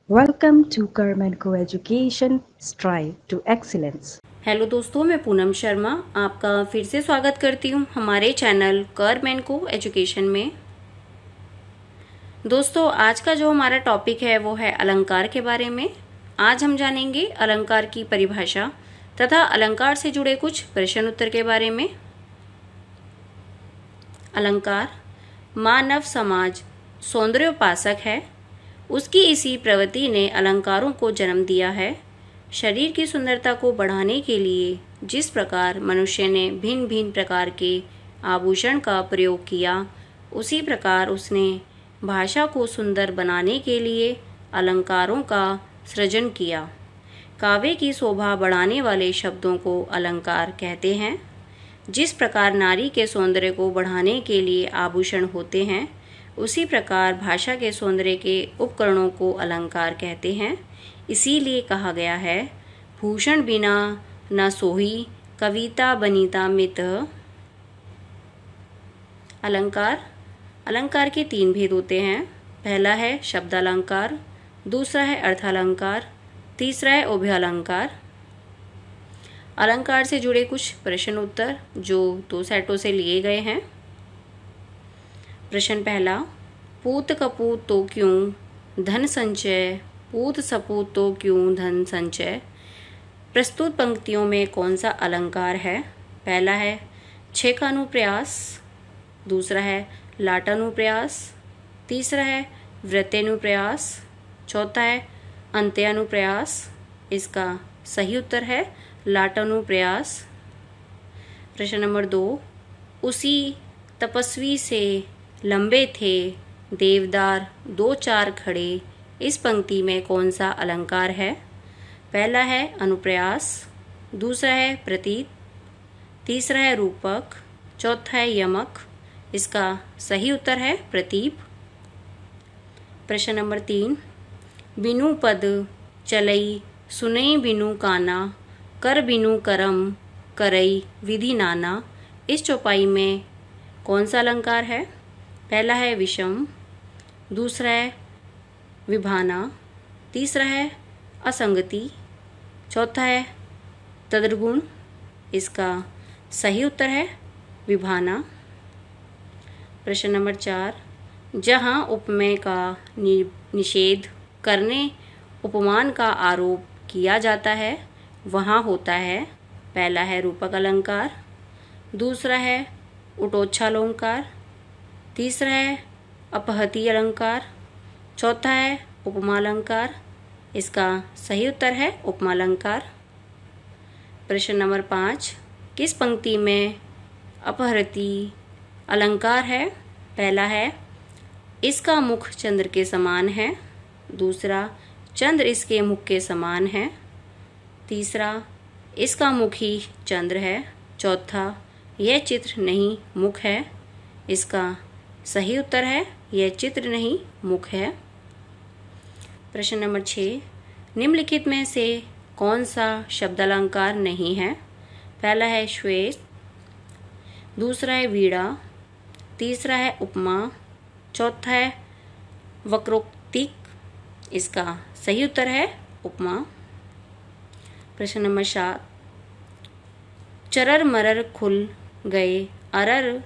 Welcome to Karman Co-Education Strive to Excellence। Hello दोस्तों, मैं पूनम शर्मा आपका फिर से स्वागत करती हूँ हमारे चैनल करमैन को एजुकेशन में। दोस्तों, आज का जो हमारा टॉपिक है वो है अलंकार के बारे में। आज हम जानेंगे अलंकार की परिभाषा तथा अलंकार से जुड़े कुछ प्रश्न उत्तर के बारे में। अलंकार मानव समाज सौंदर्योपासक है। उसकी इसी प्रवृत्ति ने अलंकारों को जन्म दिया है। शरीर की सुंदरता को बढ़ाने के लिए जिस प्रकार मनुष्य ने भिन्न भिन्न प्रकार के आभूषण का प्रयोग किया, उसी प्रकार उसने भाषा को सुंदर बनाने के लिए अलंकारों का सृजन किया। काव्य की शोभा बढ़ाने वाले शब्दों को अलंकार कहते हैं। जिस प्रकार नारी के सौंदर्य को बढ़ाने के लिए आभूषण होते हैं, उसी प्रकार भाषा के सौंदर्य के उपकरणों को अलंकार कहते हैं। इसीलिए कहा गया है, भूषण बिना न सोही कविता बनीता मित। अलंकार के तीन भेद होते हैं। पहला है शब्दालंकार, दूसरा है अर्थालंकार, तीसरा है उभयालंकार। अलंकार से जुड़े कुछ प्रश्न उत्तर जो 2 सेटों से लिए गए हैं। प्रश्न पहला, पूत कपूत तो क्यों धन संचय, पूत सपूत तो क्यों धन संचय। प्रस्तुत पंक्तियों में कौन सा अलंकार है? पहला है छेकानुप्रयास, दूसरा है लाटानुप्रयास, तीसरा है वृत्तेनुप्रयास, चौथा है अंत्यानुप्रयास। इसका सही उत्तर है लाटानुप्रयास। प्रश्न नंबर 2, उसी तपस्वी से लंबे थे देवदार 2-4 खड़े। इस पंक्ति में कौन सा अलंकार है? पहला है अनुप्रयास, दूसरा है प्रतीत, तीसरा है रूपक, चौथा है यमक। इसका सही उत्तर है प्रतीप। प्रश्न नंबर 3, बिनु पद चलई सुनई बिनु काना, कर बिनु करम करई विधि नाना। इस चौपाई में कौन सा अलंकार है? पहला है विषम, दूसरा है विभाना, तीसरा है असंगति, चौथा है तदर्गुण। इसका सही उत्तर है विभाना। प्रश्न नंबर 4, जहाँ उपमेय का निषेध करने उपमान का आरोप किया जाता है, वहाँ होता है। पहला है रूपक अलंकार, दूसरा है उटोच्छालंकार, तीसरा है अपहति अलंकार, चौथा है उपमालंकार। इसका सही उत्तर है उपमालंकार। प्रश्न नंबर 5, किस पंक्ति में अपहृति अलंकार है? पहला है इसका मुख चंद्र के समान है, दूसरा चंद्र इसके मुख के समान है, तीसरा इसका मुख ही चंद्र है, चौथा यह चित्र नहीं मुख है। इसका सही उत्तर है यह चित्र नहीं मुख है। प्रश्न नंबर 6, निम्नलिखित में से कौन सा शब्दालंकार नहीं है? पहला है श्वेत, दूसरा है वीणा, तीसरा है उपमा, चौथा है वक्रोक्तिक। इसका सही उत्तर है उपमा। प्रश्न नंबर 7, चरर मरर खुल गए अरर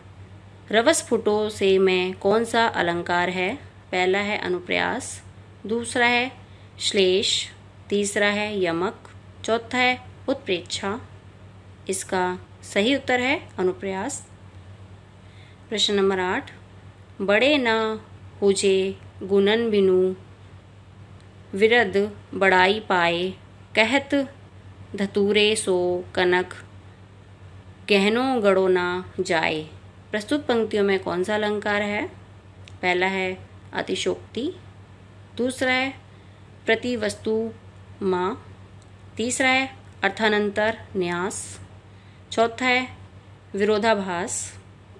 रवस फुटो से में कौन सा अलंकार है? पहला है अनुप्रयास, दूसरा है श्लेष, तीसरा है यमक, चौथा है उत्प्रेक्षा। इसका सही उत्तर है अनुप्रयास। प्रश्न नंबर 8, बड़े न हुजे गुणन बिनु विरद बड़ाई पाए, कहत धतूरे सो कनक गहनो गड़ो ना जाए। प्रस्तुत पंक्तियों में कौन सा अलंकार है? पहला है अतिशोक्ति, दूसरा है प्रतिवस्तु माँ, तीसरा है अर्थानंतर न्यास, चौथा है विरोधाभास।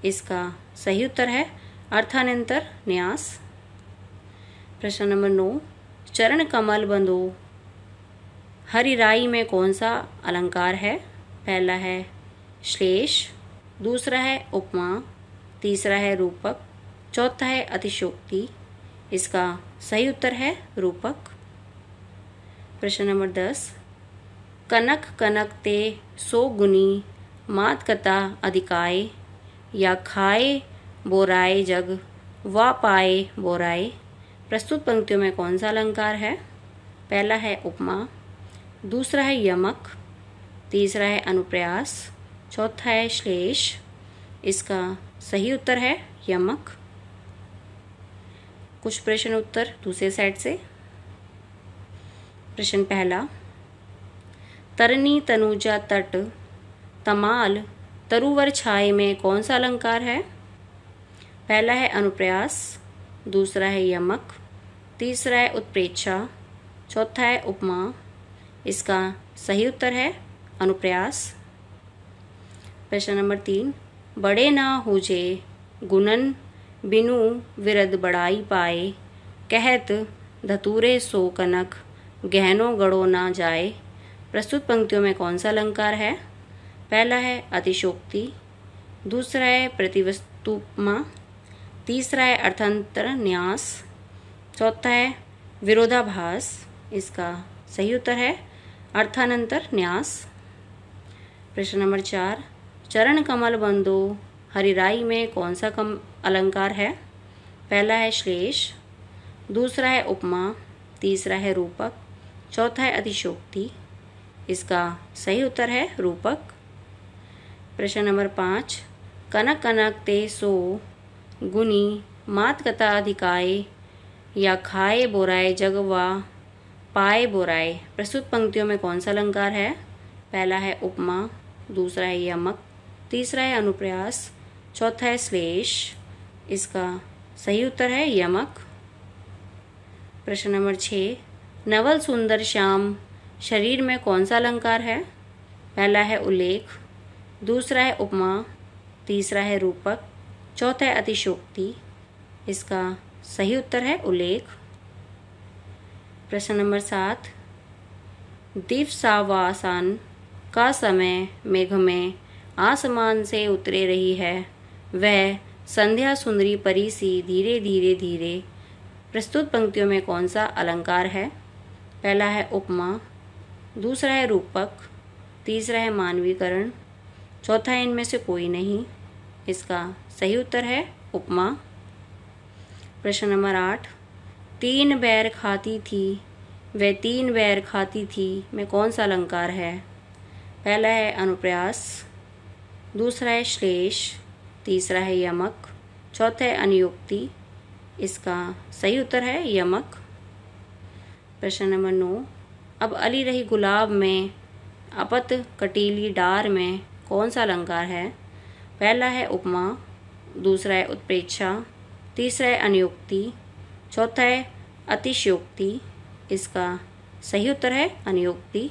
इसका सही उत्तर है अर्थानंतर न्यास। प्रश्न नंबर 9, चरण कमल बंधो हरिराई में कौन सा अलंकार है? पहला है श्लेष, दूसरा है उपमा, तीसरा है रूपक, चौथा है अतिशोक्ति। इसका सही उत्तर है रूपक। प्रश्न नंबर 10, कनक कनक ते सो गुनी मात कथा अधिकाय, या खाए बोराए जग वा पाए बोराए। प्रस्तुत पंक्तियों में कौन सा अलंकार है? पहला है उपमा, दूसरा है यमक, तीसरा है अनुप्रास, चौथा है श्लेष। इसका सही उत्तर है यमक। कुछ प्रश्न उत्तर दूसरे साइड से। प्रश्न पहला, तरनी तनुजा तट तमाल तरुवर छाए में कौन सा अलंकार है? पहला है अनुप्रास, दूसरा है यमक, तीसरा है उत्प्रेक्षा, चौथा है उपमा। इसका सही उत्तर है अनुप्रास। प्रश्न नंबर 3, बड़े ना होजे गुणन बिनु विरद बड़ाई पाए, कहत धतूरे सो कनक गहनो गढ़ो ना जाए। प्रस्तुत पंक्तियों में कौन सा अलंकार है? पहला है अतिशोक्ति, दूसरा है प्रतिवस्तुपमा, तीसरा है अर्थांतर न्यास, चौथा है विरोधाभास। इसका सही उत्तर है अर्थानंतर न्यास। प्रश्न नंबर 4, चरण कमल बंदो हरिराई में कौन सा अलंकार है? पहला है श्लेष, दूसरा है उपमा, तीसरा है रूपक, चौथा है अतिशोक्ति। इसका सही उत्तर है रूपक। प्रश्न नंबर 5, कनक कनक ते सो गुनी मात कथा अधिकाय, या खाए बोराए जग वा पाए बोराए। प्रस्तुत पंक्तियों में कौन सा अलंकार है? पहला है उपमा, दूसरा है यमक, तीसरा है अनुप्रास, चौथा है श्लेष। इसका सही उत्तर है यमक। प्रश्न नंबर 6, नवल सुंदर श्याम शरीर में कौन सा अलंकार है? पहला है उल्लेख, दूसरा है उपमा, तीसरा है रूपक, चौथा है अतिशोक्ति। इसका सही उत्तर है उल्लेख। प्रश्न नंबर 7, दिवसावासान का समय मेघ में आसमान से उतरे रही है, वह संध्या सुंदरी परी सी धीरे धीरे धीरे। प्रस्तुत पंक्तियों में कौन सा अलंकार है? पहला है उपमा, दूसरा है रूपक, तीसरा है मानवीकरण, चौथा है इनमें से कोई नहीं। इसका सही उत्तर है उपमा। प्रश्न नंबर 8, 3 बैर खाती थी वह 3 बैर खाती थी में कौन सा अलंकार है? पहला है अनुप्रास, दूसरा है श्लेष, तीसरा है यमक, चौथा है अनुयोक्ति। इसका सही उत्तर है यमक। प्रश्न नंबर 9, अब अली रही गुलाब में अपत कटीली डार में कौन सा अलंकार है? पहला है उपमा, दूसरा है उत्प्रेक्षा, तीसरा है अनुयोक्ति, चौथा है अतिशयोक्ति। इसका सही उत्तर है अनुयोक्ति।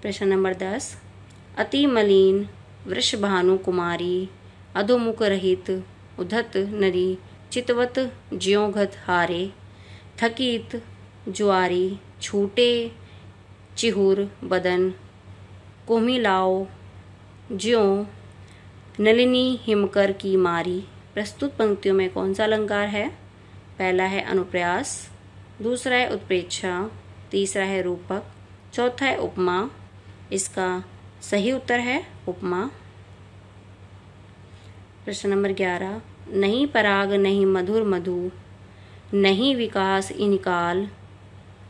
प्रश्न नंबर 10, अति मलिन वृषभानु कुमारी अधोमुख रहित उद्धत नरी चितवत ज्योंघत हारे, थकित जुआरी छूटे चिहुर बदन कोमिलाओ ज्यों नलिनी हिमकर की मारी। प्रस्तुत पंक्तियों में कौन सा अलंकार है? पहला है अनुप्रास, दूसरा है उत्प्रेक्षा, तीसरा है रूपक, चौथा है उपमा। इसका सही उत्तर है उपमा। प्रश्न नंबर 11, नहीं पराग नहीं मधुर मधु नहीं विकास इनकाल,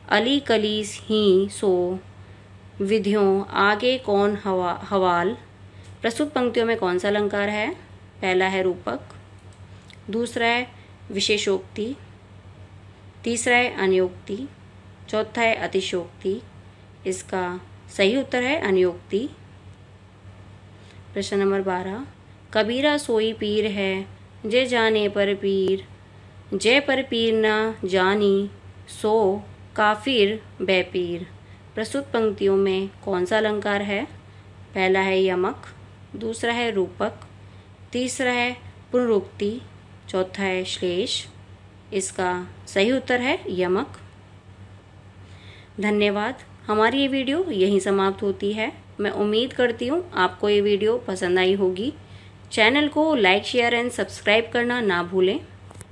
अली कलीस ही सो विधियों आगे कौन हवाल। प्रस्तुत पंक्तियों में कौन सा अलंकार है? पहला है रूपक, दूसरा है विशेषोक्ति, तीसरा है अनुयोक्ति, चौथा है अतिशोक्ति। इसका सही उत्तर है अनुयोक्ति। प्रश्न नंबर 12, कबीरा सोई पीर है जे जाने पर पीर, जय पर पीर न जानी सो काफिर बेपीर। प्रस्तुत पंक्तियों में कौन सा अलंकार है? पहला है यमक, दूसरा है रूपक, तीसरा है पुनरुक्ति, चौथा है श्लेष। इसका सही उत्तर है यमक। धन्यवाद। हमारी ये वीडियो यहीं समाप्त होती है। मैं उम्मीद करती हूँ आपको ये वीडियो पसंद आई होगी। चैनल को लाइक शेयर एंड सब्सक्राइब करना ना भूलें।